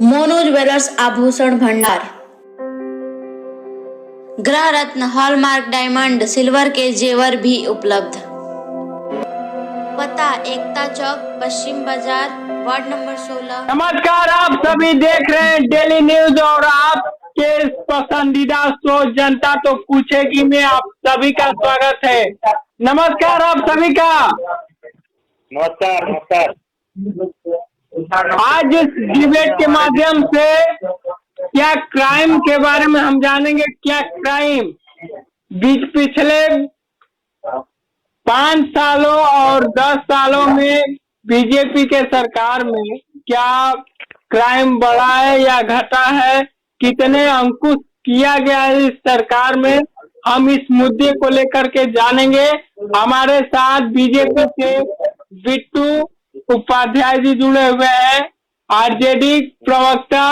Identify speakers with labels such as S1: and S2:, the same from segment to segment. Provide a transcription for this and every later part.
S1: Monu jewellers आभूषण भंडार, ग्रह रत्न, हॉलमार्क, डायमंड, सिल्वर के जेवर भी उपलब्ध। पता एकता चौक, पश्चिम बाजार, वार्ड नंबर 16।
S2: नमस्कार, आप सभी देख रहे हैं डेली न्यूज और आपके पसंदीदा शो जनता तो पूछेगी में आप सभी का स्वागत है। नमस्कार आप सभी का।
S3: नमस्कार नमस्कार।
S2: आज इस डिबेट के माध्यम से क्या क्राइम के बारे में हम जानेंगे। क्या क्राइम पिछले 5 सालों और 10 सालों में बीजेपी के सरकार में क्या क्राइम बढ़ा है या घटा है, कितने अंकुश किया गया है इस सरकार में, हम इस मुद्दे को लेकर के जानेंगे। हमारे साथ बीजेपी के बिट्टू उपाध्याय जी जुड़े हुए हैं, आरजेडी प्रवक्ता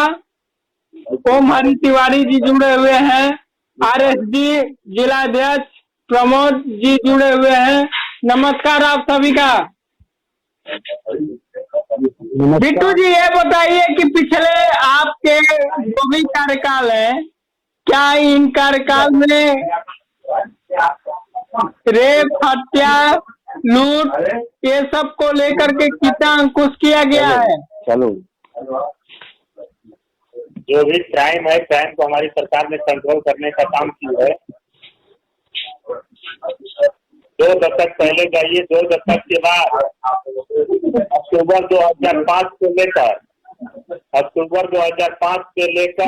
S2: ओम हरि तिवारी जी जुड़े हुए हैं, आरएसडी जिलाध्यक्ष प्रमोद जी जुड़े हुए हैं। नमस्कार आप सभी का। बिट्टू जी ये बताइए कि पिछले आपके जो भी कार्यकाल है, क्या इन कार्यकाल में रेप, हत्या, लूट ये सब को लेकर के कितना अंकुश किया गया है?
S3: चलो, जो भी क्राइम है, क्राइम को हमारी सरकार ने कंट्रोल करने का काम किया है। 2 दशक पहले जाइए, 2 दशक के बाद अक्टूबर 2005 से लेकर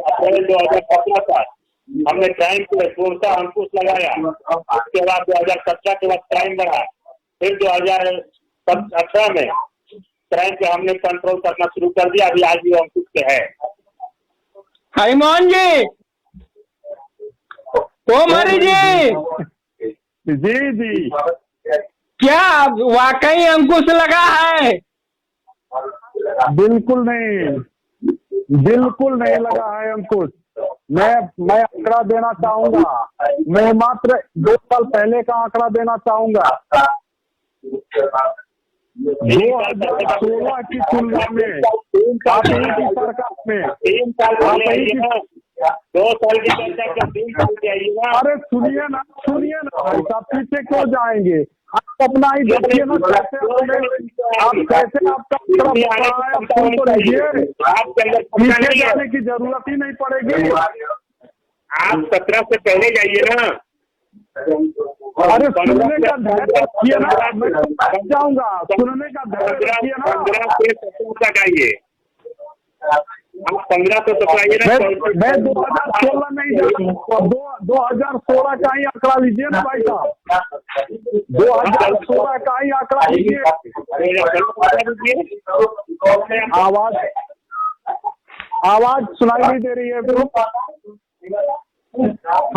S3: अप्रैल 2017 तक हमने क्राइम को पूर्णतः अंकुश लगाया। उसके बाद 2017 के बाद क्राइम बढ़ा, फिर 2018 में क्राइम पे हमने कंट्रोल करना शुरू कर दिया। अभी आज भी अंकुश पे है।
S2: हरिमोहन जी, ओम हरि जी,
S4: जी
S2: क्या वाकई अंकुश लगा है?
S4: बिल्कुल नहीं लगा है अंकुश। मैं आंकड़ा देना चाहूंगा। मैं मात्र 2 साल पहले का आंकड़ा देना चाहूंगा। 2016 की तुलना में आप ही की सरकार में
S3: 3 साल पहले 2 साल की चर्चा कर 3 साल की आइएगा।
S4: अरे सुनिए ना भाई साहब, पीछे क्यों जाएंगे? आप अपना ही देखिए ना, कैसे आपका सुन तो लीजिए, पीछे जाने की जरूरत ही नहीं पड़ेगी।
S3: आप 17 से पहले जाइए ना।
S4: अरे सुनने का धैर्य रखिए ना, मैं जाऊंगा। सुनने का धैर्य रखिए ना।
S3: 15 से 17 तक आइए। आप 15 से 17 आइए ना।
S4: मैं 2016 नहीं जाऊंगा। 2016 का ही आंकड़ा लीजिए ना भाई साहब। 2016 का ही आंकड़ा लीजिए। आवाज सुनाई नहीं दे रही है।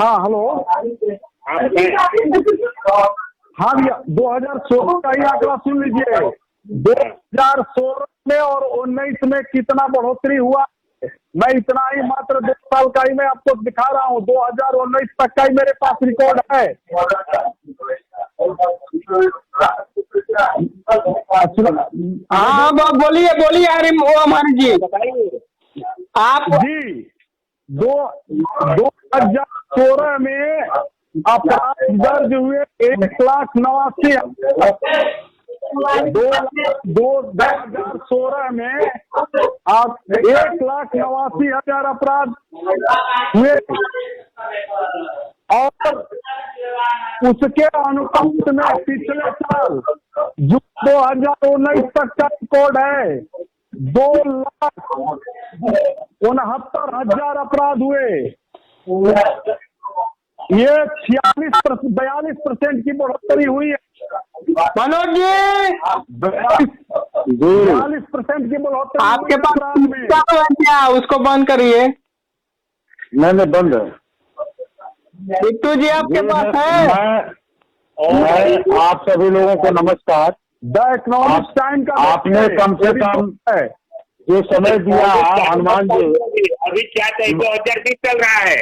S4: हाँ हेलो, हाँ भैया, 2016 का ही आंकड़ा सुन लीजिए। 2016 में और 19 में कितना बढ़ोतरी हुआ, मैं इतना ही मात्र 2 साल का ही मैं आपको दिखा रहा हूँ। 2019 तक का ही मेरे पास रिकॉर्ड है।
S2: हाँ बोलिए हमारी जी। आप
S4: जी 2016 में अपराध दर्ज हुए 1,89,000। 2016 में आप 1,89,000 अपराध हुए और उसके अनुपात में पिछले साल जो 2019 तक का रिकॉर्ड है 2,69,000 अपराध हुए। ये 42% की बढ़ोतरी हुई है।
S2: मनोज जी,
S4: 42% की बढ़ोतरी
S2: आपके पास क्या उसको बंद करिए।
S4: मैंने बंद है।
S2: बिट्टू जी आपके पास है?
S4: मैं आप सभी लोगों को नमस्कार। द इकोनॉमिक टाइम का आपने कम से कम जो समय दिया हनुमान जी।
S3: अभी क्या चाहिए? 2020 चल रहा है।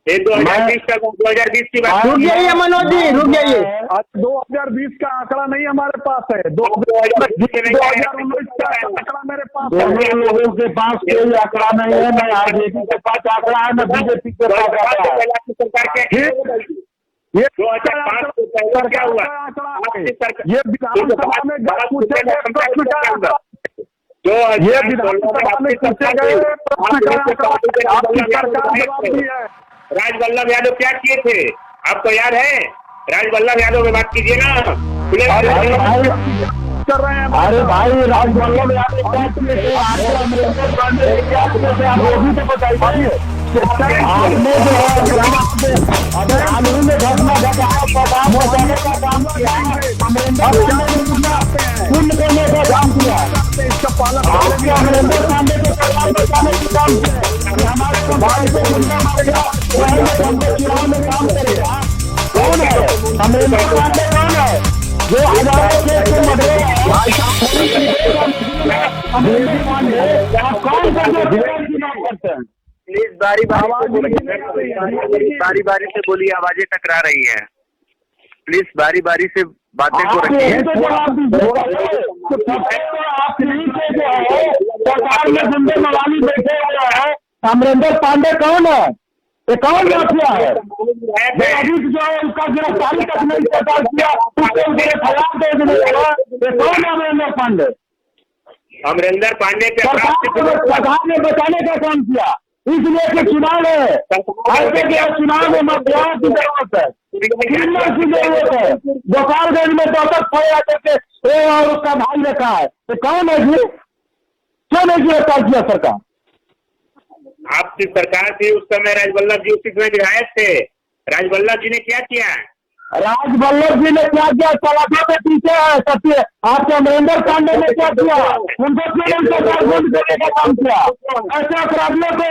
S3: ये 2020 का 2020 की बात
S2: रुक जाइए मनोज जी, रुक जाइए।
S4: 2020 का आंकड़ा नहीं हमारे पास है, 2019 का आंकड़ा मेरे पास है।
S5: दोनों लोगों के पास कोई आंकड़ा नहीं है, न आरजेडी के पास आंकड़ा है, न बीजेपी के पास आंकड़ा है।
S3: सरकार क्या
S4: ये
S3: 2005 से पहले क्या हुआ?
S4: ये विधानसभा में पूछे गए प्रश्न का आंकड़ा, ये विधानसभा में पूछे गए प्रश्न का आंकड़ा आपकी सरकार जवाब दी है।
S3: राजवल्लभ यादव क्या किए थे आपको याद है? राजवल्लभ यादव की बात कीजिए ना।
S4: कर रहे हैं।
S5: अरे भाई राजवल्लभ यादव क्या किए थे? अमरिंदर पांडे क्या किए थे? आप वो भी तो बताइए। आपने जो है अगर हाल ही में घटना घटा पहुंचाने का काम किया, अमरिंदर शून्य करने का काम किया,
S4: इसका पालन
S5: आपके अमरिंदर पांडे को सरकार बचाने का काम किया। हमारे भाई को गुंडा मार गया, वही हमको चुनाव में काम करेगा। कौन है अमरिंदर पांडे? कौन है जो हजारों केस को मरे? अमरिंदर पांडे आप कौन सा चुनाव करते हैं?
S3: प्लीज बारी बारी से बोलिए, आवाजें टकरा रही हैं। प्लीज बारी बारी से बातें को रखिए।
S5: आप नीचे जो है सरकार में गुंडे मवाली बैठे हुए हैं, अमरिंदर पांडे कौन है? ये कौन माफिया है? अभी जो है उसका गिरफ्तारी तक नहीं सरकार किया, उसको खिलाफ दे देने लगा। ये कौन है अमरिंदर पांडे?
S3: अमरिंदर पांडे के
S5: सरकार ने बचाने का काम किया, इसलिए कि चुनाव है, ऐसे जो चुनाव में मतदान की जरूरत है, क्रिमिनल की जरूरत है। गोपालगंज में दौलत खोया करके और उसका भाई रखा है, तो कौन है जी? क्यों नहीं गिरफ्तार किया सरकार?
S3: आपकी सरकार थी उस समय, राजवल्लभ जी उसी समय विधायक थे। राजवल्लभ जी ने क्या किया?
S5: राजवल्लभ जी ने क्या किया? सलाखों के पीछे है सत्य। आपके अमरिंदर पांडे ने क्या किया? उनको क्यों नहीं सरकार बंद करने का काम किया? ऐसे अपराधियों को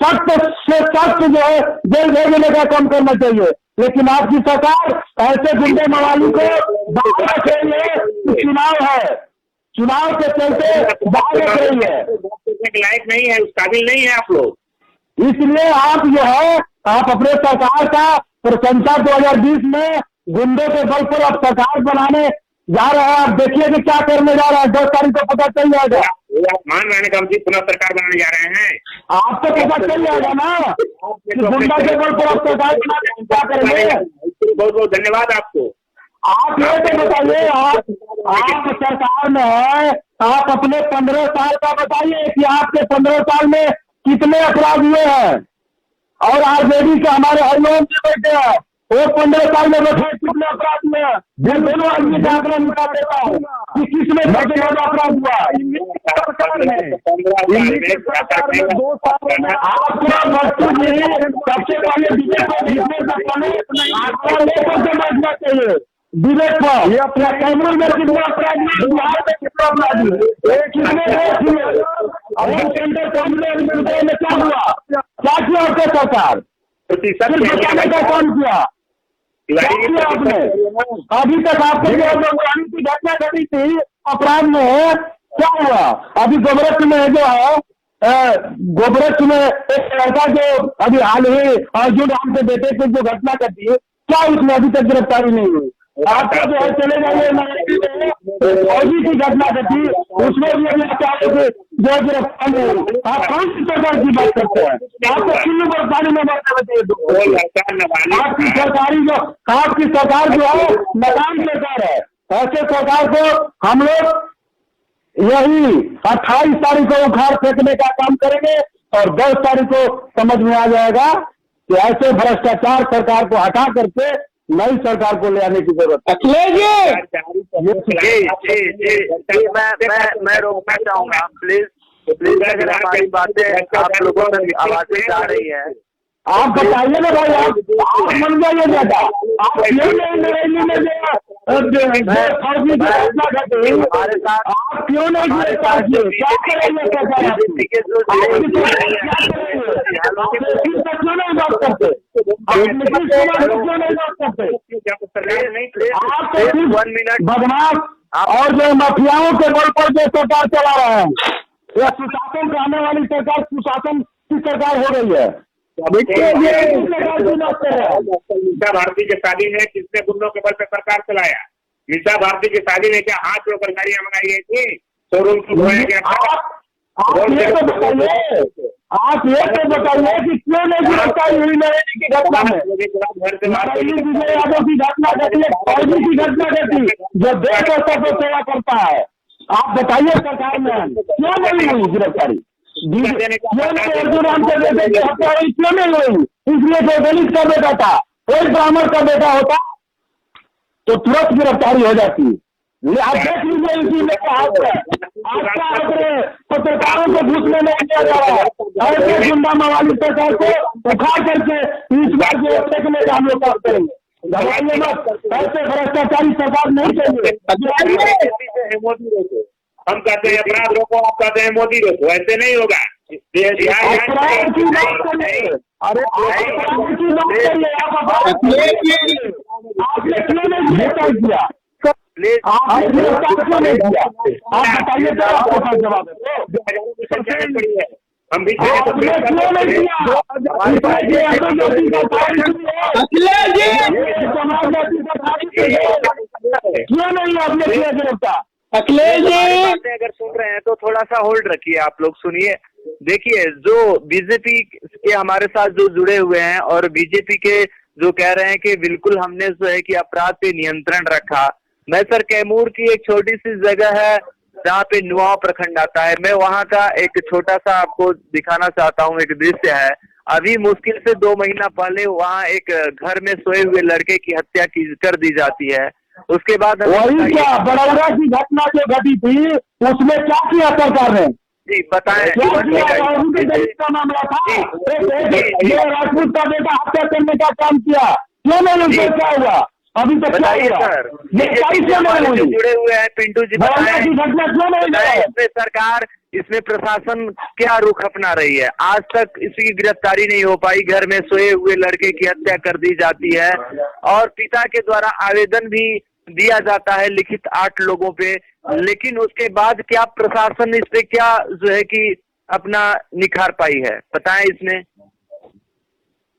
S5: सख्त से सख्त जो है जेल भेजने का काम करना चाहिए। लेकिन आपकी सरकार ऐसे गुंडे मवाली को बाहर रख रही है। चुनाव है, चुनाव के चलते बाहर रख रही है,
S3: लायक नहीं है, उस काबिल नहीं है आप लोग।
S5: इसलिए आप जो है आप अपने सरकार का प्रशंसा 2020 में गुंडों के बल पर आप सरकार बनाने जा रहे हैं। आप देखिए कि क्या करने जा रहे हैं, 10 तारीख को पता चल जाएगा।
S3: मान रहे हैं कि हम जी पुनः सरकार बनाने जा रहे हैं।
S5: आपको पता चल जाएगा ना कि गुंडा के बल पर आप सरकार बनाने क्या करेंगे।
S3: बहुत बहुत धन्यवाद आपको।
S5: आप ये तो बताइए, आप सरकार में है, आप अपने 15 साल का बताइए कि आपके 15 साल में कितने अपराध हुए हैं। और आरजेडी के हमारे हरिओम जी बैठे हैं, वो 15 साल में बैठे कितने अपराध में? मैं दोनों आदमी का आंकड़ा निकाल देता हूँ कि किसमें सबसे ज्यादा अपराध हुआ।
S4: सरकार में 2 साल में
S5: आपका वस्तु जी सबसे पहले विवेक समझना चाहिए। विवेक पर ये अपना कैमूर में कितना अपराध हुआ, बिहार में कितना अपराध हुआ, कितने सेंटर कैमरे में क्या हुआ, क्या किया आपके सरकार? बचाने का काम किया आपने? अभी तक आपके जो की घटना घटी थी अपराध में क्या हुआ? अभी गोबरस में जो है गोबरस में एक लड़का जो अभी हाल ही अर्जुन राम के बेटे पे जो घटना घटी है, क्या उसमें अभी तक गिरफ्तारी नहीं हुई? आपका जो है चले जाइए फौजी की घटना घटी, उसमें भी अभी चाहे जो गिरफ्तार नहीं हुई। आप कौन सी सरकार की बात करते हैं? आपको किन गिरफ्तारी में बात करते हैं? आपकी सरकारी जो आपकी सरकार जो है नाकाम सरकार है। ऐसे सरकार को हम लोग यही 28 तारीख को उखाड़ फेंकने का काम करेंगे और 10 तारीख को समझ में आ जाएगा कि ऐसे भ्रष्टाचार सरकार को हटा करके नई सरकार को ले आने की जरूरत है।
S3: मैं रोकना चाहूंगा, प्लीज अगर हमारी बातें आप लोगों तक आवाजें जा रही है,
S5: आप बताइए ना भाई, आप मन जाइए ज्यादा। आप क्यों नहीं नरेली में
S3: हमारे साथ
S5: आप क्यों नहीं गिरफ्तार किए? क्या करेंगे सरकार? क्यों नहीं बात करते? बदमाश और जो माफियाओं के बल पर जो सरकार चला रहे हैं, यह सुशासन कहने वाली सरकार सुशासन की सरकार हो गई है।
S3: मीसा भारती की शादी में किसने गुंडों के बल पे सरकार चलाया? मीसा भारती की शादी में क्या हाथ जोड़कर गाड़ियां मंगाई गई थी? शोरूम को धोया गया था?
S5: आप ये तो बताइए कि क्यों नहीं गिरफ्तारी हुई नरेंद्र की घटना में? विजय यादव की घटना घटी, फौजी की घटना घटी जो देश और सबको सेवा करता है। आप बताइए सरकार में क्यों नहीं हुई गिरफ्तारी? अर्जुन राम से बेटे की हत्या हुई, क्यों नहीं हुई? इसलिए जो दलित का बेटा था, कोई ब्राह्मण का बेटा होता तो तुरंत गिरफ्तारी हो जाती। आप देख लीजिए इसी में क्या हाथ है। आपका अपने पत्रकारों को घुसने नहीं दिया जा रहा है। ऐसे गुंडा मवाली सरकार को उखाड़ करके इस बार जो देखने का हम लोग बात करेंगे। घबराइए मत, ऐसे भ्रष्टाचारी सरकार नहीं चाहिए।
S3: मोदी रोको, हम कहते हैं अपराध रोको, आप कहते हैं मोदी रोको। ऐसे नहीं होगा।
S5: अपराध की बात करिए, अरे अपराध की बात करिए। आपने क्यों नहीं गिरफ्तार किया? आप गिरफ्तार नहीं किया? आप बताइए तो आपके पास जवाब है।
S3: हम भी
S5: क्यों नहीं किया? क्यों नहीं आपने किया गिरफ्तार?
S2: अखिलेश जी
S6: अगर सुन रहे हैं तो थोड़ा सा होल्ड रखिए, आप लोग सुनिए। देखिए, जो बीजेपी के हमारे साथ जो जुड़े हुए हैं और बीजेपी के जो कह रहे हैं कि बिल्कुल हमने जो है कि अपराध पे नियंत्रण रखा। मैं सर कैमूर की एक छोटी सी जगह है जहाँ पे नुआव प्रखंड आता है, मैं वहाँ का एक छोटा सा आपको दिखाना चाहता हूँ। एक दृश्य है, अभी मुश्किल से 2 महीना पहले वहाँ एक घर में सोए हुए लड़के की हत्या कर दी जाती है। उसके बाद
S5: वही क्या बड़ौदा की घटना जो घटी थी उसमें क्या किया सरकार ने?
S3: जी बताएं।
S5: क्या किया? का मामला था, ये राजपूत का बेटा हत्या करने का काम किया, क्यों नहीं उनसे क्या हुआ? अभी तक
S6: बताइए सर, जुड़े हुए हैं पिंटू जी, बताएं इसमें सरकार, इसमें प्रशासन क्या रुख अपना रही है? आज तक इसकी गिरफ्तारी नहीं हो पाई। घर में सोए हुए लड़के की हत्या कर दी जाती है और पिता के द्वारा आवेदन भी दिया जाता है लिखित 8 लोगों पे, लेकिन उसके बाद क्या प्रशासन इस पे क्या जो है कि अपना निखार पाई है? बताएं इसमें।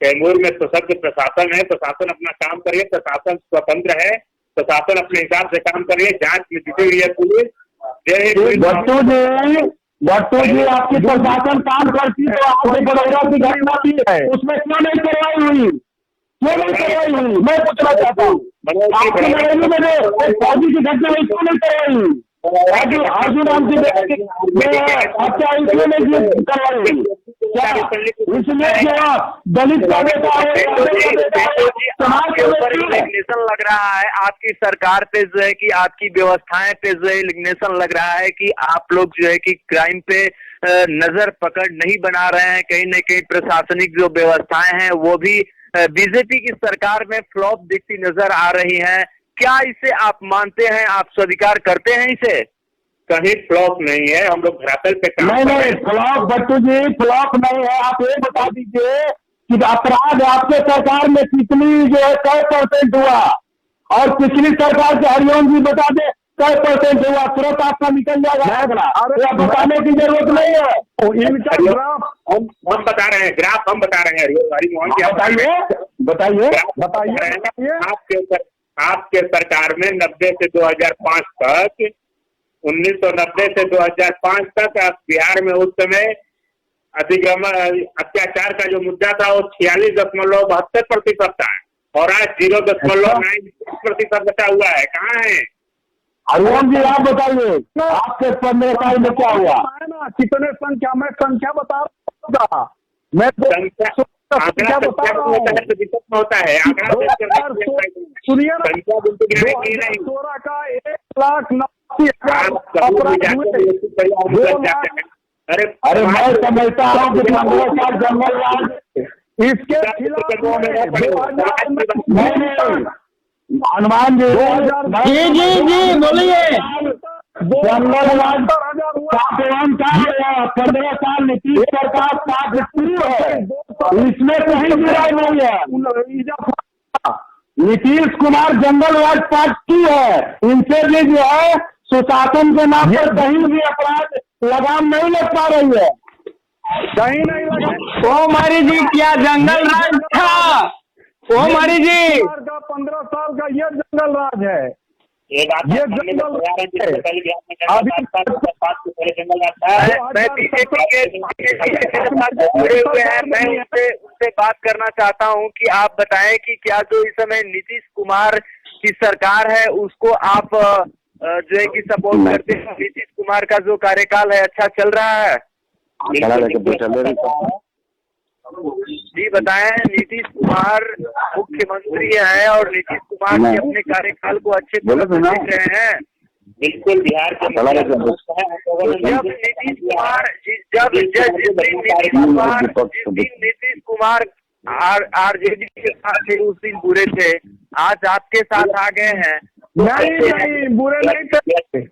S3: कैमूर में सशक्त प्रशासन है, प्रशासन अपना काम करिए, प्रशासन स्वतंत्र है, प्रशासन अपने हिसाब से काम करिए, जांच में जुटी हुई है पुलिस।
S5: भट्टू जी आपकी प्रशासन काम करती है तो आपके बड़ौदा की घटना भी है, उसमें क्यों नहीं कार्रवाई हुई? क्यों नहीं कार्रवाई हुई? मैं पूछना चाहता हूँ, आपके नरेंद्र में फौजी की घटना में क्यों नहीं कार्रवाई हुई? अर्जुन राम की हत्या इसलिए नहीं करवाई हुई? इसलिए जो दलित का बेटा है,
S6: लिग्नेशन लग रहा है आपकी सरकार पे जो है कि आपकी व्यवस्थाएं पे जो है लिग्नेशन लग रहा है कि आप लोग जो है कि क्राइम पे नजर पकड़ नहीं बना रहे हैं। कहीं न कहीं प्रशासनिक जो व्यवस्थाएं हैं वो भी बीजेपी की सरकार में फ्लॉप दिखती नजर आ रही हैं। क्या इसे आप मानते हैं, आप स्वीकार करते हैं इसे?
S3: कहीं फ्लॉप नहीं है, हम लोग धरातल पे काम
S5: नहीं फ्लॉप भट्टू जी फ्लॉप नहीं है। आप ये बता दीजिए कि अपराध आपके सरकार में कितनी जो है 100% हुआ और पिछली सरकार से हरिओम जी बता दे 100% हुआ, तुरंत आपका निकल जाएगा। अरे बताने की जरूरत नहीं है। इनका ग्राफ
S3: हम बता रहे हैं, ग्राफ हम बता रहे हैं हरिमोहन जी,
S5: बताइए।
S3: आपके सरकार में 90 से 2005 तक 1990 से 2005 तक बिहार में उस समय अतिक्रमण अत्याचार का जो मुद्दा था वो 46.72% था और आज 0.96% बचा हुआ है। कहाँ है
S5: हरिओम जी? आप बताइए आपके 15 साल में क्या हुआ? कितने संख्या में संख्या बता रहा था मैं,
S3: संख्या बता रहा हूँ दिक्कत होता है।
S5: सुनिए ना, 2016 का 1,89,000 अरे मैं समझता हूँ कि जंगल राज इसके हनुमान जी जी बोलिए। जंगल राज 15 साल नीतीश सरकार है, इसमें कहीं बुराई नहीं है। नीतीश कुमार जंगल राज पार्ट 2 है, इनसे भी जो है सुशासन के नाम पर कहीं भी अपराध लगाम नहीं लग पा रही है।
S4: कहीं नहीं लगा।
S2: ओ हमारी जी क्या जंगल राज था, ओ हमारी जी
S4: 15 साल का ये जंगल राज है।
S3: ये बात
S4: ये
S3: हमने तो
S4: जंगल
S3: तैयार है कि
S4: है।
S3: पहले बिहार में
S4: अभी
S3: 7 से पहले जंगल राज था।
S6: मैं बीजेपी के साथ जुड़े हुए हैं, मैं उनसे बात करना चाहता हूं कि आप बताएं कि क्या जो इस समय नीतीश कुमार की सरकार है उसको आप जो है कि सपोर्ट करते हैं? नीतीश कुमार का जो कार्यकाल है अच्छा चल रहा है? जी बताएं, नीतीश कुमार मुख्यमंत्री है और नीतीश कुमार जी अपने कार्यकाल को अच्छे तरह से देख रहे हैं।
S3: बिल्कुल बिहार के
S6: नीतीश कुमार आरजेडी के साथ थे उस दिन बुरे थे, आज आपके साथ आ गए हैं तो
S4: नहीं बुरे नहीं थे।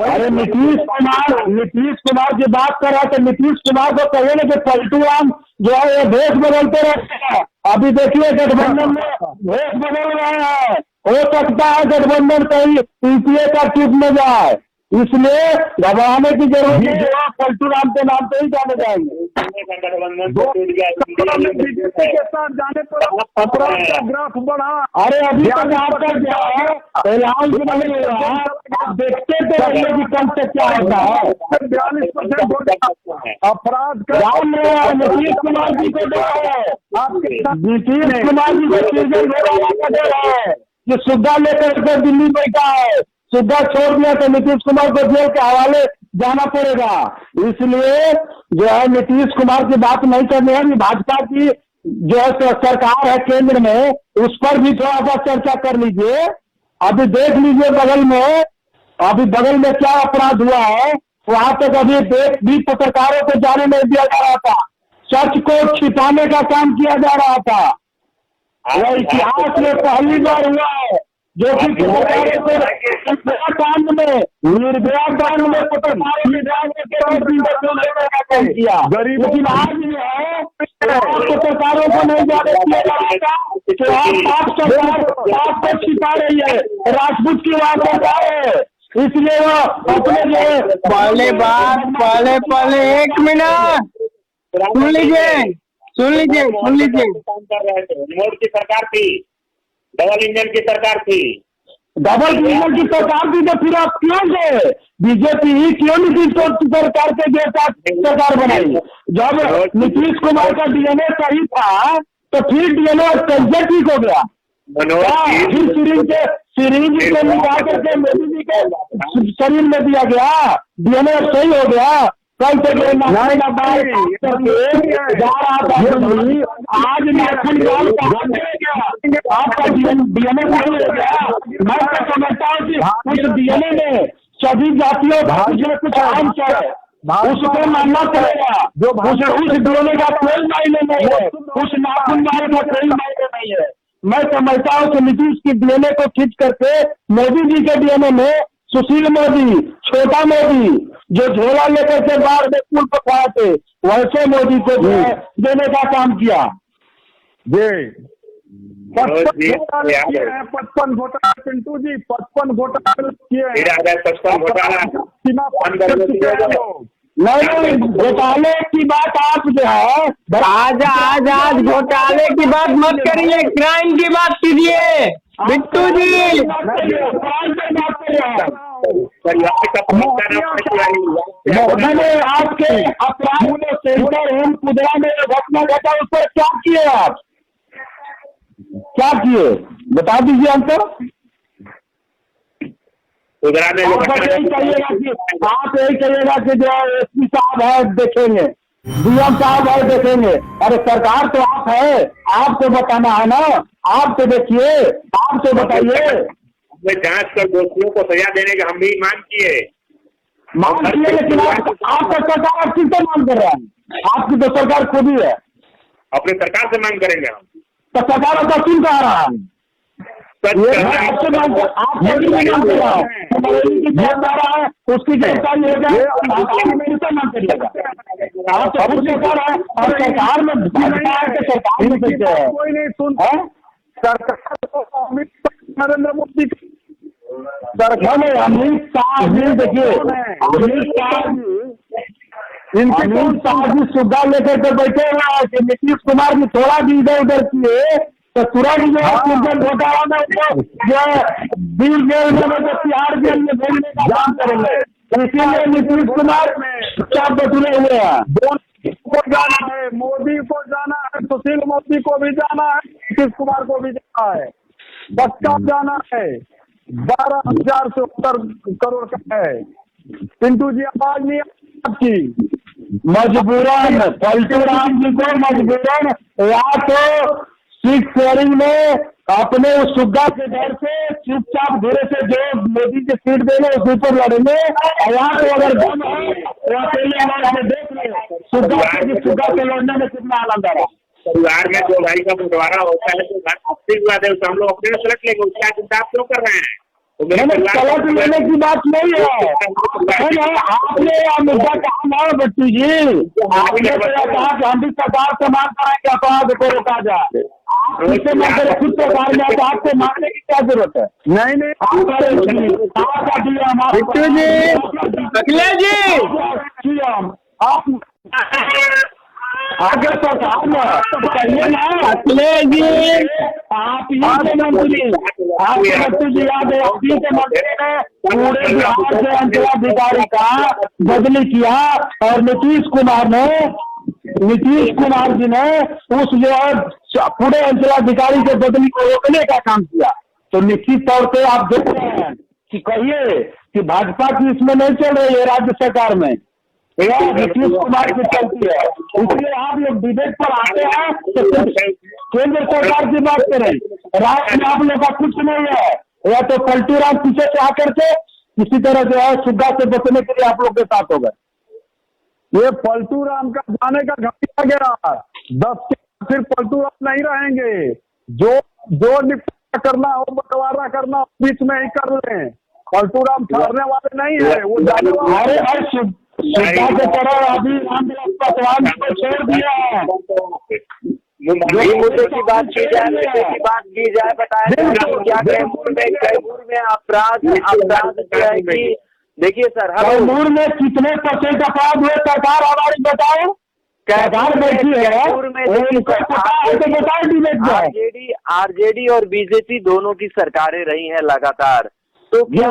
S5: अरे नीतीश कुमार की बात कर रहा था। नीतीश कुमार को कहिए ना कि पलटू राम जो है ये भेष बदलते रहते हैं। अभी देखिए गठबंधन में भेष बदल रहे हैं, हो सकता है गठबंधन कहीं यूपीए का टूट न जाए, इसलिए घबराने की जरूरत नहीं है। पलटू राम के नाम पे ही जाने जाएंगे।
S3: गठबंधन
S4: बीजेपी के साथ जाने पर अपराध का ग्राफ बढ़ा।
S5: अरे अभी तक आपका क्या है ऐलान भी नहीं हुआ है, आप देखते तो रहिए कि कल तक क्या होता है।
S4: 42% अपराध का
S5: गाँव में नीतीश कुमार जी को दे रहे हैं, नीतीश कुमार जी को सीजन दे रहे हैं कि सुविधा लेकर के दिल्ली बैठा है, सुविधा छोड़ दिया तो नीतीश कुमार को जेल के हवाले जाना पड़ेगा। इसलिए जो है नीतीश कुमार की बात नहीं करनी है। भाजपा की जो है सरकार है केंद्र में, उस पर भी थोड़ा सा चर्चा कर लीजिए। अभी देख लीजिए बगल में क्या अपराध हुआ है, वहां तक अभी भी पत्रकारों को जाने नहीं दिया जा रहा था, सच को छिपाने का काम किया जा रहा था। यह इतिहास में पहली बार हुआ है जो कि कांड में निर्भया कांड में पत्रकारों का काम किया। लेकिन आज जो है पत्रकारों को नहीं जाने दिया जा रहा था कि आप सरकार छिपा रही है, राजपूत की बात सरकार है, इसलिए वो अपने जो
S2: पहले 1 मिनट सुन लीजिए।
S3: मोदी की सरकार थी, डबल इंजन की सरकार थी।
S5: डबल इंजन की सरकार थी तो फिर आप क्यों गए? बीजेपी क्यों नीतीश सरकार के जैसा सरकार बनाई? जब नीतीश कुमार का डीएनए सही था तो फिर डीएनए कैसे ठीक हो गया? फिर सिरिंज को निकाल करके मोदी जी के शरीर में दिया गया, डीएनए सही हो गया। कल से जा रहा था आज आपका डीएनए नहीं हो गया। मैं तो समझता हूँ कि उस डीएनए में सभी जातियों में कुछ आम है, उसको मानना पड़ेगा। जो उस डीएनए का कोई मायने नहीं है, उस नाखून मारे का कोई मायने नहीं है। मैं समझता हूँ कि नीतीश की डीएनए को खींच करके मोदी जी के डीएनए में सुशील मोदी, छोटा मोदी जो झोला लेकर के बाहर में पुल पर खड़ा थे, वैसे मोदी को देने का काम किया।
S4: 55 घोटाला पिंटू जी, 55 घोटाला किए।
S3: 55 घोटाला
S5: नहीं, घोटाले की बात आप जो है
S2: आज घोटाले की बात मत करिए, क्राइम की बात कीजिए बिट्टू जी।
S5: मैंने आपके अपराध में सेंटर होम कुदरा में घटना घटा, उस पर क्या किए आप? क्या किए बता दीजिए हमको। आप यही कहिएगा कि जो एसपी साहब है देखेंगे, डीएम साहब है देखेंगे। अरे सरकार तो आप है, आपको बताना है ना, आप तो देखिए, आप तो बताइए।
S3: जांच कर दोषियों को सजा देने का हम भी मांग किए,
S5: लेकिन आपका सरकार अब किससे मांग कर रहा है? आपकी तो सरकार खुद ही है।
S3: अपने सरकार से मांग करेंगे हम,
S5: तो सरकार का क्यों कह रहा है? आपसे मांग कर रहा है, उसकी गिरफ्तारी हो जाए, मेरे से मांग करिएगा। आप तो खुद सरकार है और सरकार में सरकार में कैसे है?
S4: कोई नहीं सुनता सरकार। नरेंद्र मोदी
S5: सरकार में अमित शाह जी, देखिए अमित शाह
S4: इनके
S5: अमित शाह जी सुविधा लेकर के बैठे हुए हैं कि नीतीश कुमार जी थोड़ा भी इधर उधर किए तो तुरंत जो है कुंजन घोटाला में उनको जो है दिल जेल में तिहाड़ जेल में भेजने का काम करेंगे। तो इसीलिए नीतीश कुमार क्या बतूले हुए हैं।
S4: दोनों को जाना है, मोदी को जाना है, सुशील मोदी को भी जाना है, नीतीश कुमार को भी जाना है, सबका जाना है। 12,000 से ऊपर करोड़ का है। पिंटू जी आवाज नहीं आपकी।
S5: मजबूरन पलटू राम जी को मजबूरन या तो सीट शेयरिंग में अपने उस सुविधा के डर से चुपचाप धीरे से जो मोदी की सीट देंगे उस ऊपर लड़ेंगे। यहाँ तो अगर दम है तो अकेले हमारे देख ले सुविधा से लड़ने में कितना आनंद आ रहा।
S3: परिवार में 2 भाई का बंटवारा होता है तो अच्छी बात है, तो हम लोग अपने में पलट लेंगे, उसका चिंता आप क्यों कर रहे हैं? तो
S5: पलट लेने की बात नहीं है। आपने मुद्दा कहा ना बच्चू जी, आपने कहा कि हम भी सरकार से मांग करेंगे अपराध को रोका जाए। आपसे मांगे खुद सरकार में तो आपको मांगने की क्या जरूरत है?
S4: नहीं
S2: बिट्टू जी, अखिलेश जी,
S5: आप आगे सरकार में कहिए ना अखिलेश जी, आप ही के मंत्री, आपके बच्चू जी याद है आप ही के मंत्री ने पूरे बिहार से अंचलाधिकारी का बदली किया और नीतीश कुमार जी ने उस जो है पूरे अंचलाधिकारी के बदली को रोकने का काम किया। तो निश्चित तौर पे आप देख रहे हैं कि कहिए कि भाजपा की इसमें नहीं चल रही है राज्य सरकार में, नीतीश कुमार की चलती है। इसलिए आप लोग डिबेट पर आते हैं तो केंद्र सरकार की बात करें, राज्य में आप लोग का कुछ नहीं है। या तो पलटू राम पीछे से आकर के किसी तरह जो है सुविधा से बचने के लिए आप लोग के साथ हो गए।
S4: ये पलटू राम का जाने का घटिया गया 10 के फिर पलटू राम नहीं रहेंगे। जो निपटारा करना हो, बंटवारा करना हो, बीच में ही कर लें। पलटू राम ठहरने वाले नहीं है, वो जाने वाले।
S5: सुविधा के तरह अभी रामविलास पासवान को छोड़ दिया है।
S6: मुद्दे की बात की जाए, बताया क्या कैमूर में अपराध जो है कि देखिए सर,
S5: कैमूर में कितने % अपराध हुए सरकार हमारी बताओ। सरकार बैठी है
S6: आरजेडी और बीजेपी दोनों की सरकारें रही हैं लगातार। तो क्या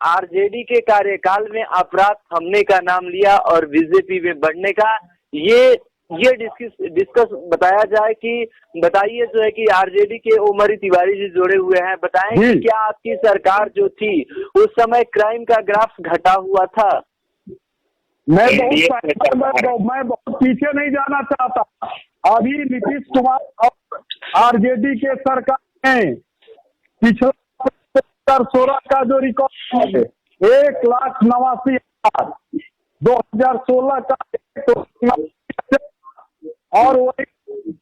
S6: आरजेडी के कार्यकाल में अपराध थमने का नाम लिया और बीजेपी में बढ़ने का, ये डिस्कस बताया जाए कि बताइए जो है कि आरजेडी के ओमरी तिवारी जी जुड़े हुए हैं, बताएं कि क्या आपकी सरकार जो थी उस समय क्राइम का ग्राफ घटा हुआ था?
S4: मैं बहुत पीछे नहीं जाना चाहता। अभी नीतीश कुमार और आरजेडी के सरकार में पिछला 2016 का जो रिकॉर्ड है 1,89,000, 2016 का और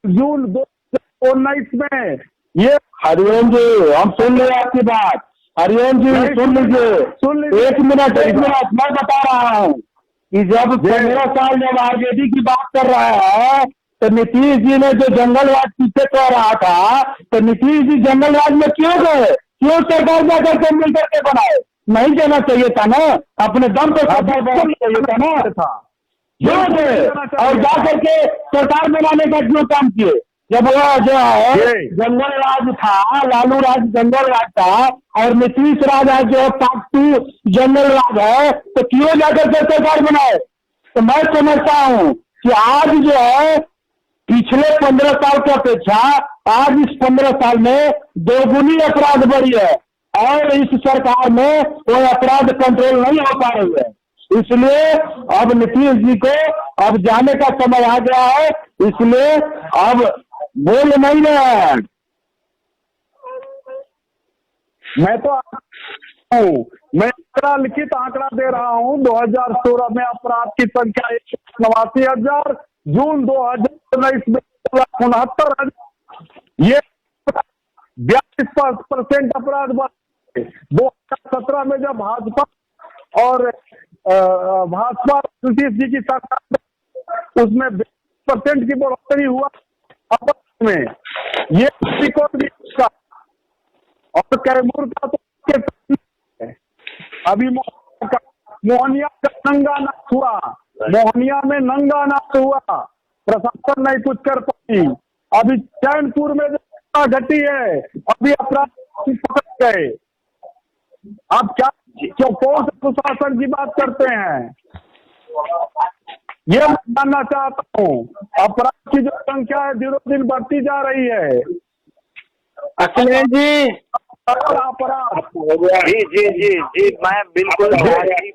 S4: जून 2019 में ये।
S5: हरिओम जी, हम सुन रहे आपकी बात। हरिओम जी सुन लीजिए, एक मिनट मैं बता रहा हूँ कि जब 15 साल जब आरजेडी की बात कर रहा है तो नीतीश जी ने जो जंगलराज पीछे कह रहा था, तो नीतीश जी जंगलराज में क्यों गए? क्यों सरकार जाकर के मिल करके बनाए? नहीं जाना चाहिए था ना, अपने दम पे सरकार बनाना चाहिए था ना। क्यों गए और जाकर के सरकार बनाने का क्यों काम किए? जब वो जो है जंगल राज था, लालू राज जंगल राज था और नीतीश राज आज जो है पार्ट 2 जंगल राज है, तो क्यों जाकर के सरकार बनाए? तो मैं समझता हूँ कि आज जो है पिछले 15 साल की अपेक्षा आज इस 15 साल में दोगुनी अपराध बढ़ी है और इस सरकार में कोई अपराध कंट्रोल नहीं हो पा रही है। इसलिए अब नीतीश जी को अब जाने का समय आ गया है, इसलिए अब बोल नहीं रहे हैं।
S4: मैं तो मैं लिखित आंकड़ा दे रहा हूँ। 2016 में अपराध की संख्या 1,89,000, जून 2019 में 1,69,000। ये 42% अपराध बढ़े। 2017 में जब भाजपा और नीतीश जी की सरकार उसमें 20% की बढ़ोतरी हुआ अपराध में, ये रिकॉर्ड भी इसका। और कैमूर का तो अभी मोहनिया का नंगा नाच हुआ, मोहनिया में नंगा नाच हुआ, प्रशासन नहीं कुछ कर पाई। अभी चैनपुर में जो घटी है, अभी अपराधी पकड़ गए। अब क्या कौन सा प्रशासन की बात करते हैं, ये मैं जानना चाहता हूँ। अपराध की जो संख्या है दिनों दिन बढ़ती जा रही है।
S2: अखिलेश जी,
S4: अपराध
S6: जी जी जी जी, मैं बिल्कुल सारी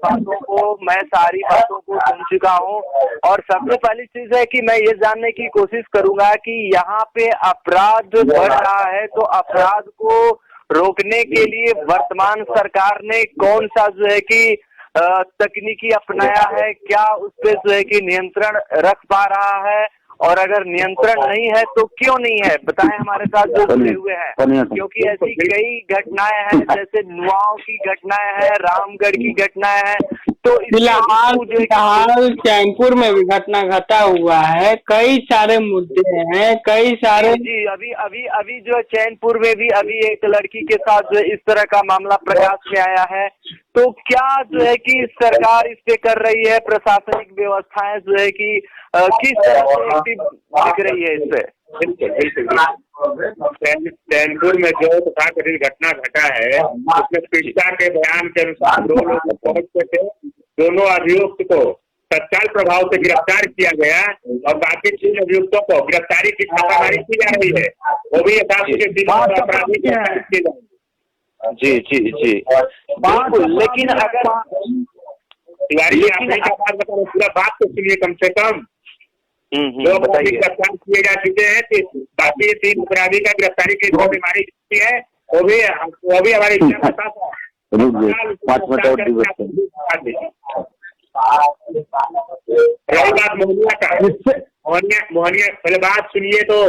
S6: बातों को सुन चुका हूँ। और सबसे पहली चीज है कि मैं ये जानने की कोशिश करूंगा कि यहाँ पे अपराध बढ़ रहा है, तो अपराध को रोकने के लिए वर्तमान सरकार ने कौन सा जो है कि तकनीकी अपनाया है, क्या उस पे जो है कि नियंत्रण रख पा रहा है, और अगर नियंत्रण नहीं है तो क्यों नहीं है, बताएं हमारे साथ जो जुड़े हुए हैं। क्योंकि ऐसी कई घटनाएं हैं, जैसे नुआओं की घटनाएं हैं, रामगढ़ की घटनाएं हैं। तो
S2: फिलहाल चैनपुर में भी घटना घटा हुआ है, कई सारे मुद्दे हैं, कई सारे।
S6: जी, अभी जो चैनपुर में भी अभी एक लड़की के साथ जो इस तरह का मामला प्रकाश में आया है। तो क्या जो है कि सरकार इस पे कर रही है, प्रशासनिक व्यवस्थाएं जो है कि किस तरह से एक्टिव दिख रही है इस पे?
S3: चैनपुर में जो तथाकथित घटना घटा है, उसमें पीड़िता के बयान के अनुसार 2 लोग पहुंचे थे। दोनों अभियुक्त को तत्काल प्रभाव से गिरफ्तार किया गया और बाकी 3 अभियुक्तों को गिरफ्तारी की छापामारी की जा रही है। वो भी अपराधी के
S6: जी जी जी, बिल्कुल। लेकिन अगर
S3: तिवारी आपने क्या बात बताओ, पूरा बात तो सुनिए कम से कम। लोग गिरफ्तार किए जा चुके हैं, बाकी 3 अपराधी का गिरफ्तारी की बीमारी है, वो भी हमारे मोहनिया का। मोहनिया पहले बात सुनिए तो,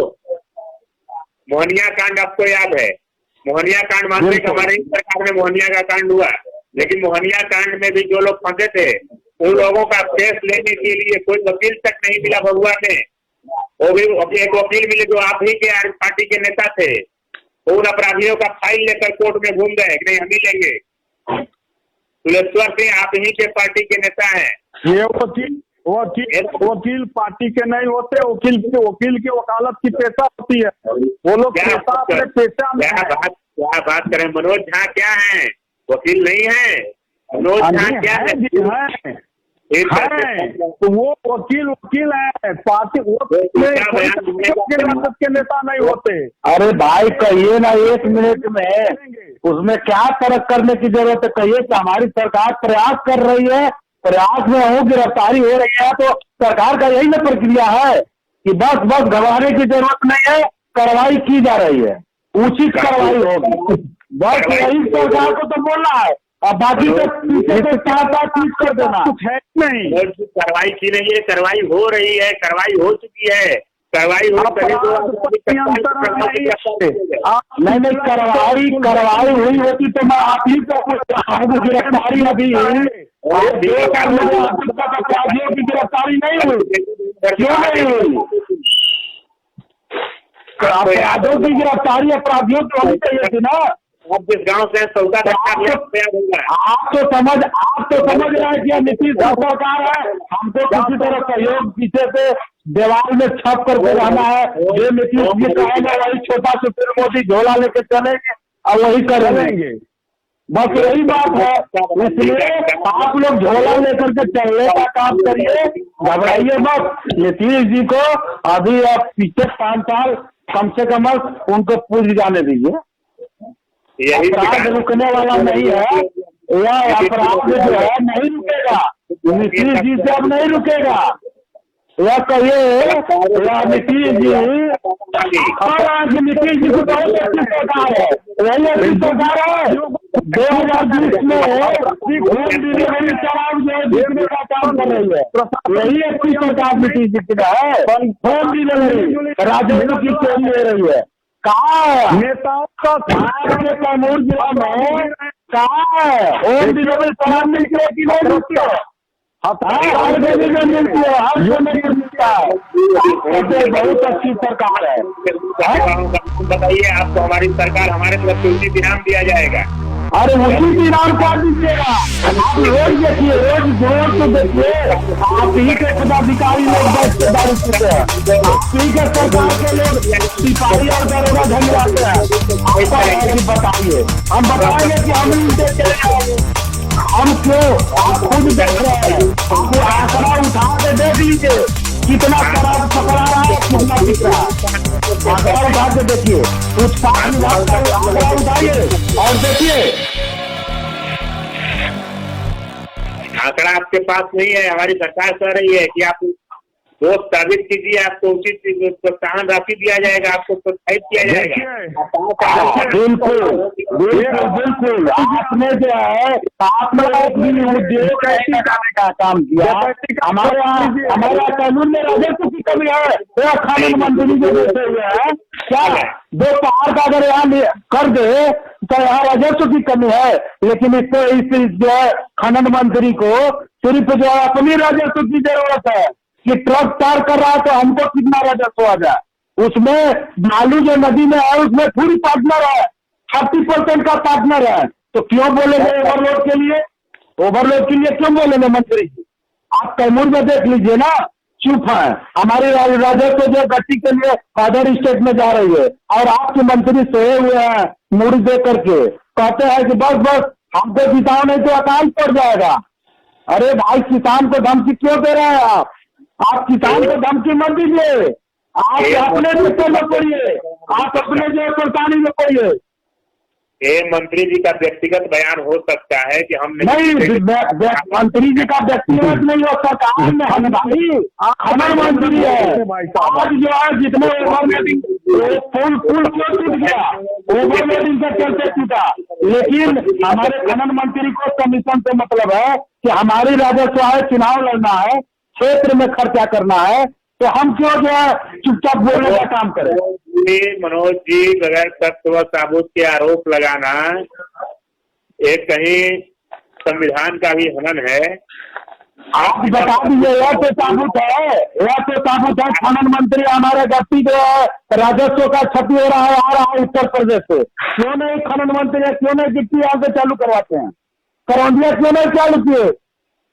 S3: मोहनिया कांड आपको याद है? मोहनिया कांड मानते कि हमारे सरकार में मोहनिया का कांड हुआ, लेकिन मोहनिया कांड में भी जो लोग फंसे थे, उन लोगों का केस लेने के लिए कोई वकील तक नहीं मिला भगुआ में। वो भी एक वकील मिले जो आप ही के पार्टी के नेता थे। उन अपराधियों का फाइल लेकर कोर्ट में घूम गए कि नहीं हम ही लेंगे। तुलेश्वर सिंह आप ही के पार्टी के नेता हैं।
S4: ये वकील पार्टी के नहीं होते, वकील की वकालत की पेशा होती है। वो लोग अपने पेशा में
S3: क्या बात करें, मनोज झा क्या है? वकील नहीं है मनोज झा, क्या है?
S4: तो वो वकील है, पार्टी के नेता नहीं होते।
S5: अरे भाई कहिए ना 1 मिनट में, उसमें क्या फर्क करने की जरूरत है? कहिए कि हमारी सरकार प्रयास कर रही है, प्रयास में हो, गिरफ्तारी हो रही है, तो सरकार का यही ना प्रक्रिया है कि बस घबराने की जरूरत नहीं है, कार्रवाई की जा रही है, उचित कार्रवाई होगी। बस यही सरकार को तो बोलना है, अब बाकी तो पीछे से 4 चीज कर देना कुछ है नहीं।
S3: कार्रवाई की नहीं है, कार्रवाई हो रही है, कार्रवाई हो चुकी है, कार्रवाई हो
S5: नहीं, कार्रवाई हुई होती तो मैं आप ही को गिरफ्तारी अभी अपराधियों की गिरफ्तारी नहीं हुई, क्यों नहीं हुई? अपराधियों की गिरफ्तारी अपराधियों की होनी चाहिए थी ना।
S3: आप जिस गांव से सौदा
S5: आप तो समझ रहे हैं कि नीतीश सरकार है, हमको किसी तरह सहयोग पीछे से दीवार में छप करके रहना है। ये नीतीश जी कहेंगे वही छोटा सा फिर मोदी झोला लेके चलेंगे और वही करेंगे, बस यही बात है। इसलिए आप लोग झोला लेकर के चलने का काम करिए, घबराइए मत। नीतीश जी को अभी आप पीछे 5 साल कम से कम उनको पूछ जाने दीजिए। अपराध रुकने वाला नहीं है, यह अपराध जो है नहीं रुकेगा, नीतीश जी से अब नहीं रुकेगा। यह कहिए नीतीश जी को बहुत अच्छी सरकार है, वही अच्छी सरकार है। 2020 में होम डिलीवरी शराब जो देखने का काम कर रही है, यही अच्छी सरकार नीतीश जी की है। होम डिलीवरी राजस्व की चोरी ले रही है, कहाँ नेताओं का के कैमूर जिला में कहाँ है होम डिलीवरी शराब मिलती है कि नहीं मिलती है? हर जगह में मिलती है, हर जगह में मिलता है। बहुत अच्छी सरकार है।
S3: बताइए आपको हमारी सरकार, हमारे तरफ से उचित इनाम दिया जाएगा।
S5: अरे उसी की नाम कर दीजिएगा। आप रोज देखिए, रोज तो देखिए, आप ही के पदाधिकारी लोग बैठ के दारू पीते हैं, आप ही के सरकार के लोग सिपाही और दरोगा झंझाते हैं। ऐसा है कि बताइए, हम बताएंगे कि हम इनसे चले जाएंगे, हम क्यों? आप खुद देख रहे हैं, आपको आंकड़ा उठा के देख लीजिए कितना शराब पकड़ा रहा है, कितना बिक रहा है। आंकड़ा उठा के देखिए, पूछताछ विभाग का आंकड़ा उठाइए और देखिए।
S3: आंकड़ा आपके पास नहीं है, हमारी सरकार कह रही है कि आप दोष साबित कीजिए, आपको उचित प्रोत्साहन राशि दिया जाएगा, आपको प्रोत्साहित किया जाएगा।
S5: बिल्कुल आपने जो है, आपने एक भी उद्योग ऐसी करने का काम किया। हमारे यहाँ कानून में राजस्व की कमी है, वो खनन मंत्री जो बैठे हुए हैं, क्या दो पहाड़ का अगर यहाँ कर दे तो यहाँ राजस्व की कमी है, लेकिन इसको इस जो है खनन मंत्री को सिर्फ जो है अपनी राजस्व की जरूरत है कि ट्रक पार कर रहा है तो हमको कितना राजस्व आ जाए। उसमें बालू जो नदी में है उसमें पूरी पार्टनर है, 30% का पार्टनर है, तो क्यों बोलेंगे ओवरलोड के लिए? ओवरलोड के लिए क्यों बोलेंगे मंत्री जी? आप कैमूर में देख लीजिए ना, चुप है। हमारी राजस्व जो गट्टी के लिए अदर स्टेट में जा रही है और आपके मंत्री सोए हुए हैं मुड़ी दे करके, कहते हैं कि बस बस हमको जिताओ नहीं तो अकाल पड़ जाएगा। अरे भाई, किसान को धमकी क्यों दे रहे हैं आप? आप किसान को धमकी मत दीजिए, आप अपने रिश्ते में पड़िए, आप अपने जो परेशानी में पड़िए।
S3: मंत्री जी का व्यक्तिगत बयान हो सकता है कि हम
S5: नहीं, मंत्री जी का व्यक्तिगत नहीं हो सकता, खनन मंत्री है। आज जो है जितने ओवरलोडिंग पुल टूट गया, ओवरलोडिंग के चलते टूटा, लेकिन हमारे खनन मंत्री को कमीशन से मतलब है कि हमारी राजस्व है, चुनाव लड़ना है, क्षेत्र में खर्चा करना है, तो हम क्यों जो है चुपचाप बोलने का काम करें?
S3: मनोज जी, बगैर तथ्य व साबुत के आरोप लगाना एक कहीं संविधान का भी हनन है।
S5: आप बता दीजिए, यह तो साबुत है, यह तो साबुत है। खनन मंत्री हमारे गट्टी जो है राजस्व का क्षति हो रहा है, आ रहा है उत्तर प्रदेश से। क्यों नहीं खनन मंत्री है, क्यों नहीं गिट्टी यहाँ से चालू करवाते हैं? करौंदिया क्यों नहीं चालू किए?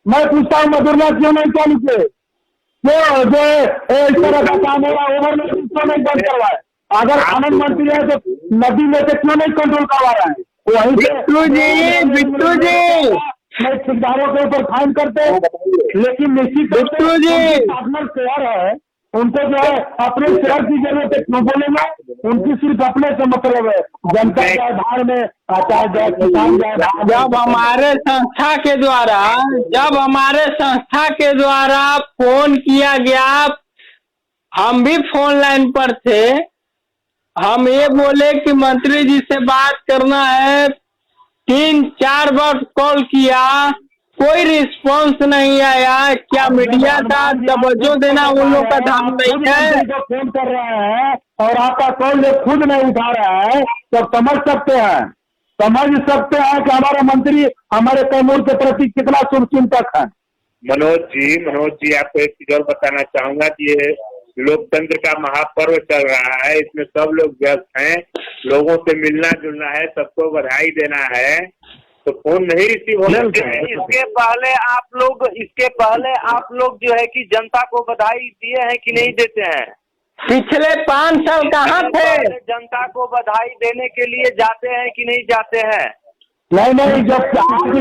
S5: मैं पूछता हूँ, मधुरना क्यों नहीं चालू किए? क्यों जो इस तरह का काम हो रहा है, ओवरलोडिंग क्यों नहीं बंद करवाए? अगर खनन मंत्री है तो नदी में से क्यों नहीं कंट्रोल करवा रहे हैं? वहीं बिट्टू जी मैं ठेकेदारों के ऊपर फाइन करते, लेकिन निश्चित बिट्टू जी पार्टनर शेयर है, उनको जो है अपने शेयर की जरूरत है, क्यों बोलेंगे? उनकी सिर्फ अपने से मतलब है, जनता के आधार में चाहे जाए किसान जाए।
S2: जब हमारे संस्था के द्वारा फोन किया गया, हम भी फोन लाइन पर थे, हम ये बोले कि मंत्री जी से बात करना है, 3-4 बार कॉल किया, कोई रिस्पांस नहीं आया। क्या मीडिया का तवज्जो देना उन लोग का काम नहीं है?
S5: फोन कर रहे हैं और आपका कॉल जो खुद नहीं उठा रहा है, तो समझ सकते हैं कि हमारा मंत्री हमारे कैमूर के प्रति कितना शुभचिंतक है।
S3: मनोज जी आपको एक चीज और बताना चाहूंगा कि ये लोकतंत्र का महापर्व चल रहा है, इसमें सब लोग व्यस्त हैं, लोगों से मिलना जुलना है, सबको बधाई देना है, तो फोन नहीं रिसीव हो सकते हैं।
S6: इसके पहले आप लोग जो है कि जनता को बधाई दिए हैं कि नहीं देते हैं?
S2: पिछले 5 साल कहाँ थे?
S6: जनता को बधाई देने के लिए जाते हैं कि नहीं जाते हैं?
S5: नहीं, जब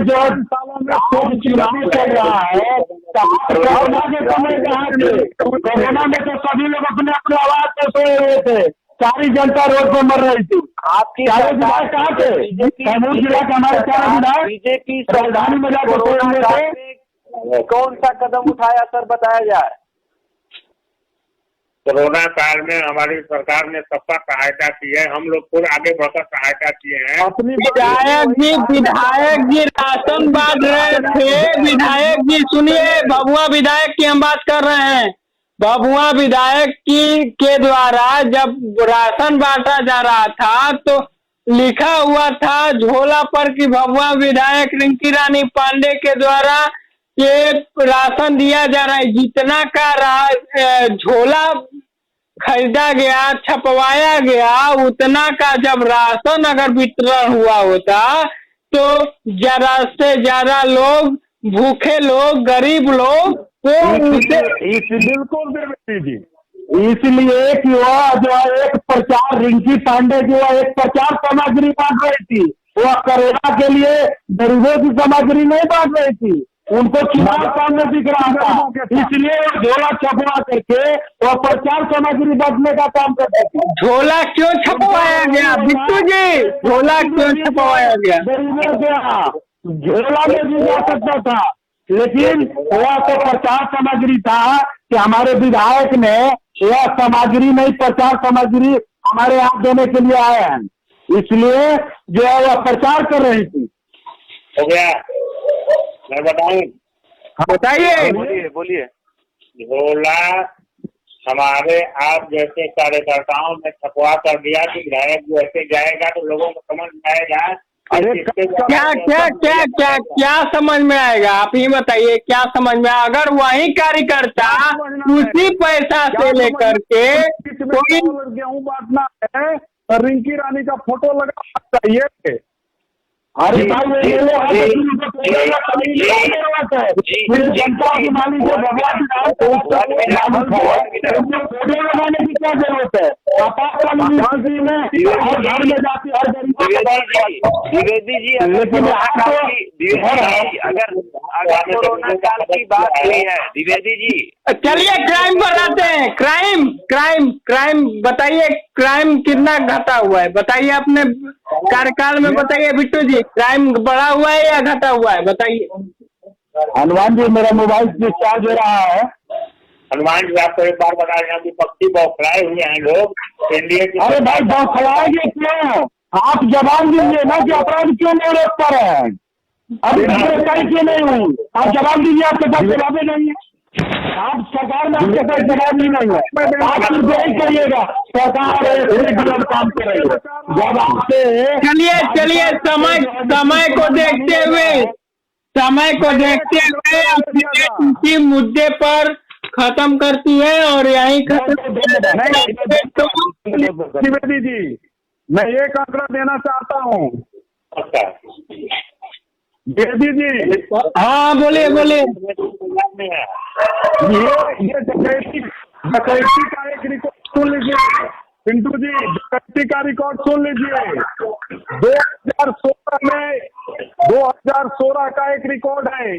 S5: जो सालों में चुनाव चल रहा है, कोरोना के समय कहाँ थे? कोरोना में तो सभी लोग अपने अपने आवाज पर सोए हुए थे, सारी जनता रोड पर मर रही थी।
S6: आपकी
S5: चारों विधायक कहाँ थे? कैमूर जिला के हमारे चारों विधायक
S6: बीजेपी
S5: राजधानी में जाकर सोए हुए थे।
S6: कौन सा कदम उठाया सर, बताया जाए?
S3: कोरोना काल में हमारी सरकार ने सबका सहायता की है, हम लोग खुद आगे बढ़कर सहायता किए हैं।
S2: विधायक जी राशन बांट रहे थे। विधायक जी सुनिए, भभुआ विधायक की हम बात कर रहे हैं। भभुआ विधायक के द्वारा जब राशन बांटा जा रहा था तो लिखा हुआ था झोला पर कि भभुआ विधायक रिंकी रानी पांडे के द्वारा ये राशन दिया जा रहा है। जितना का झोला खरीदा गया, छपवाया गया, उतना का जब राशन अगर वितरण हुआ होता तो ज्यादा से ज्यादा लोग, भूखे लोग, गरीब लोग
S4: बिल्कुल द्विवेदी जी,
S5: इसलिए कि वह जो है एक प्रचार, रिंकी पांडे जो है एक प्रचार सामग्री बांट रही थी, वह करेला के लिए गरीबों की सामग्री नहीं बांट रही थी, उनको चुनाव सामने दिख रहा था, इसलिए वो झोला छपवा करके वह प्रचार सामग्री बांटने का काम करते थे।
S2: झोला क्यों छपवाया गया बिट्टू जी? झोला क्यों छपवाया गया?
S5: गरीबों के यहाँ झोला में भी जा सकता था, लेकिन वह तो प्रचार सामग्री था कि हमारे विधायक ने यह सामग्री नहीं, प्रचार सामग्री हमारे यहाँ देने के लिए आए हैं, इसलिए जो है वह प्रचार कर रही थी।
S3: हो गया, मैं बताऊं?
S2: बताइए।
S6: बोलिए।
S3: झोला हमारे आप जैसे कार्यकर्ताओं ने छपवा कर दिया कि विधायक जो ऐसे जाएगा तो लोगों को समझ में आएगा।
S2: अरे क्या क्या क्या क्या क्या समझ में आएगा? आप ही बताइए, क्या समझ में? अगर वही कार्यकर्ता उसी पैसा से लेकर के कोई
S4: गेहूं बांटना है, रिंकी रानी का फोटो लगा चाहिए।
S5: अरे भाई जनता की मालिक जो भगवान लगाने की क्या जरूरत है? आपातकालीन में हर घर में जाती हर
S6: द्विवेदी जी, अगर कोरोना काल की बात हुई है द्विवेदी जी,
S2: चलिए क्राइम बढ़ाते हैं। क्राइम क्राइम क्राइम बताइए, क्राइम कितना घटा हुआ है बताइए, अपने कार्यकाल में बताइए बिट्टू जी, क्राइम बढ़ा हुआ है या घटा हुआ है बताइए।
S5: हनुमान जी मेरा मोबाइल डिस्चार्ज हो रहा है।
S3: हनुमान जी आपको एक बार बता रहे हैं कि पक्षी बौखलाए हुए हैं लोग एनडीए की।
S5: अरे भाई बौखलाएंगे क्यों? आप जवाब दीजिए ना कि अपराध क्यों नहीं रोक पा रहे हैं, अब गिरफ्तारी क्यों नहीं हुई? आप जवाब दीजिए, आपके पास जवाब नहीं है, आप सरकार में आपके पास जवाब ही नहीं है, आप सिर्फ यही करिएगा सरकार काम करेगी। जब आपसे
S2: चलिए चलिए समय को देखते हुए इसी मुद्दे पर खत्म करती है और यही खत्म।
S4: द्विवेदी जी, मैं एक आंकड़ा देना चाहता हूँ।
S3: अच्छा,
S4: द्विवेदी जी,
S2: हाँ बोलिए बोलिए।
S4: ये डकैती का एक रिकॉर्ड सुन लीजिए पिंटू जी, डकैती का रिकॉर्ड सुन लीजिए। 2016 का एक रिकॉर्ड है,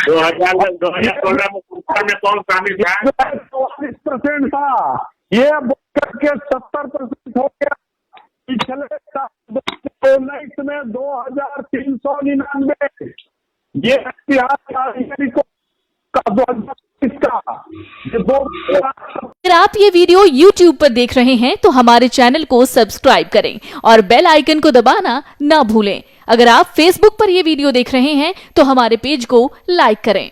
S3: 2016 में कौन शामिल था?
S4: 44% था, ये करके 70% हो गया। पिछले 2019 में 2399, ये इतिहास का रिकॉर्ड का 2020 का।
S7: अगर आप ये वीडियो YouTube पर देख रहे हैं तो हमारे चैनल को सब्सक्राइब करें और बेल आइकन को दबाना ना भूलें। अगर आप Facebook पर ये वीडियो देख रहे हैं तो हमारे पेज को लाइक करें।